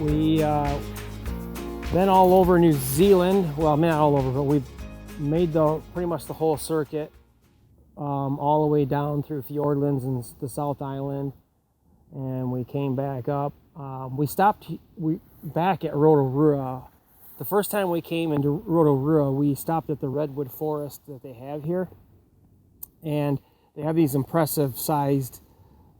We been all over New Zealand. Well, not all over, but we've made pretty much the whole circuit, all the way down through Fiordlands and the South Island, and we came back up. We stopped back at Rotorua. The first time we came into Rotorua, we stopped at the redwood forest that they have here, and they have these impressive sized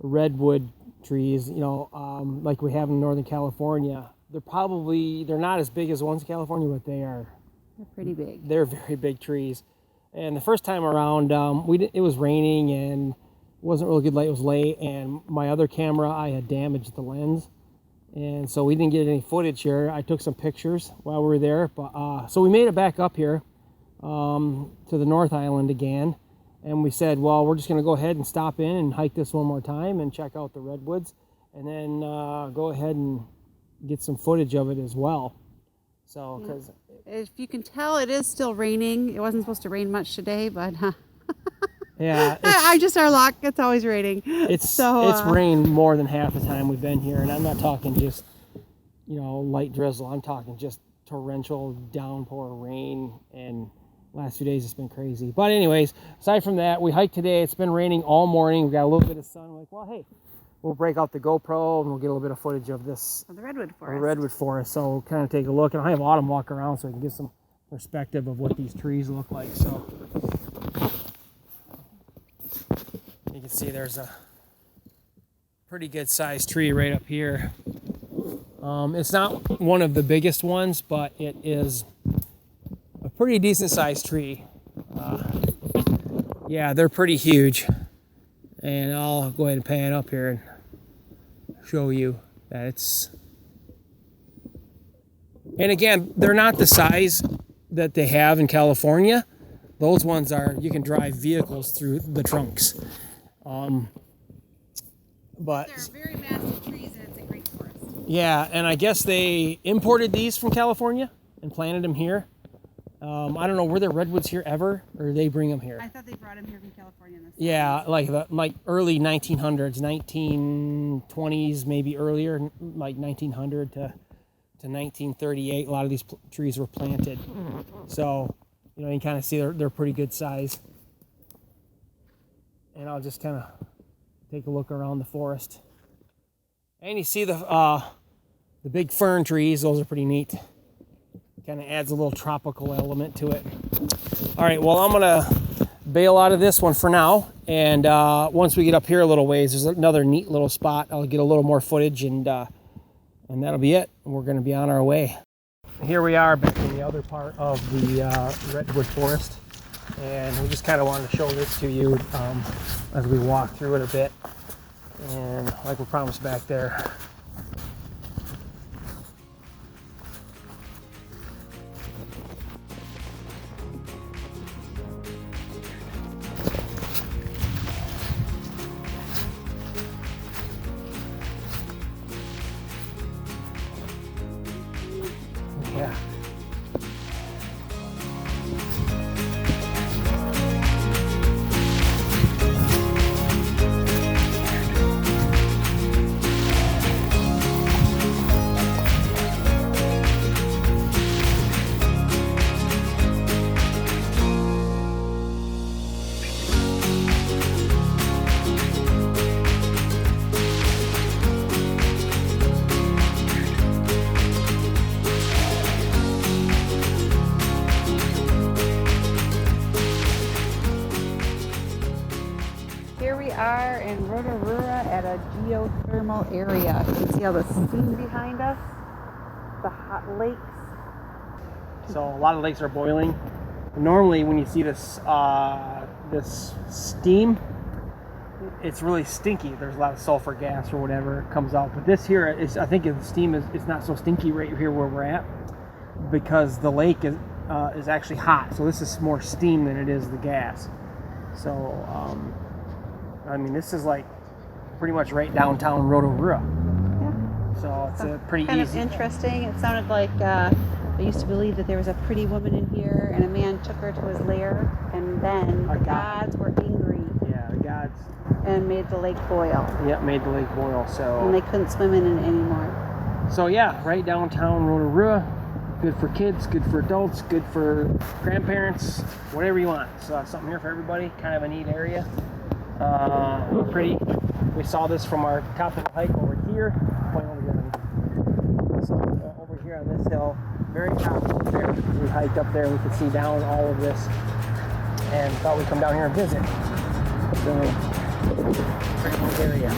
redwood trees, like we have in Northern California. They're not as big as the ones in California, but they're pretty big. They're very big trees. And the first time around, it was raining and it wasn't really good light. It was late, and my other camera, I had damaged the lens, and so we didn't get any footage here. I took some pictures while we were there, but so we made it back up here to the North Island again. And we said, well, we're just going to go ahead and stop in and hike this one more time and check out the redwoods, and then go ahead and get some footage of it as well. So, because if you can tell, it is still raining. It wasn't supposed to rain much today, but yeah, I just our luck. It's always raining. It's rained more than half the time we've been here, and I'm not talking just light drizzle. I'm talking just torrential downpour rain, and last few days it's been crazy. But anyways, aside from that, we hiked today. It's been raining all morning. We got a little bit of sun. We're like, well, hey, we'll break out the GoPro and we'll get a little bit of footage of this. The redwood forest. The redwood forest. So we'll kind of take a look. And I have Autumn walk around so we can get some perspective of what these trees look like. So you can see there's a pretty good sized tree right up here. It's not one of the biggest ones, but it is a pretty decent sized tree. Yeah, they're pretty huge. And I'll go ahead and pan up here and show you that it's... And again, they're not the size that they have in California. Those ones you can drive vehicles through the trunks. But they're very massive trees, and it's a great forest. Yeah, and I guess they imported these from California and planted them here. I don't know, were there redwoods here ever, or did they bring them here? I thought they brought them here from California. Yeah, like early 1900s, 1920s, maybe earlier, like 1900 to 1938. A lot of these trees were planted, so you can kind of see they're pretty good size. And I'll just kind of take a look around the forest, and you see the big fern trees. Those are pretty neat. Kind of adds a little tropical element to it. All right, well, I'm gonna bail out of this one for now, and once we get up here a little ways, there's another neat little spot. I'll get a little more footage, and that'll be it. We're gonna be on our way. Here we are back in the other part of the redwood forest, and we just kind of wanted to show this to you as we walk through it a bit, and like we promised back there. Yeah. Are in Rotorua at a geothermal area. You can see all the steam behind us, the hot lakes. So a lot of lakes are boiling. Normally when you see this steam, it's really stinky. There's a lot of sulfur gas or whatever comes out. But this here is, I think the steam is not so stinky right here where we're at, because the lake is actually hot. So this is more steam than it is the gas. So I mean, this is like pretty much right downtown Rotorua. Yeah. So it's a pretty kind easy. Kind of interesting. It sounded like I used to believe that there was a pretty woman in here, and a man took her to his lair, and then the gods were angry. Yeah, the gods. And made the lake boil. Yep, made the lake boil. So. And they couldn't swim in it anymore. So yeah, right downtown Rotorua. Good for kids, good for adults, good for grandparents, whatever you want. So something here for everybody. Kind of a neat area. We saw this from our top of the hike over here. Point over here. So over here on this hill, very top of there. We hiked up there. We could see down all of this, and thought we'd come down here and visit. So, pretty cool area.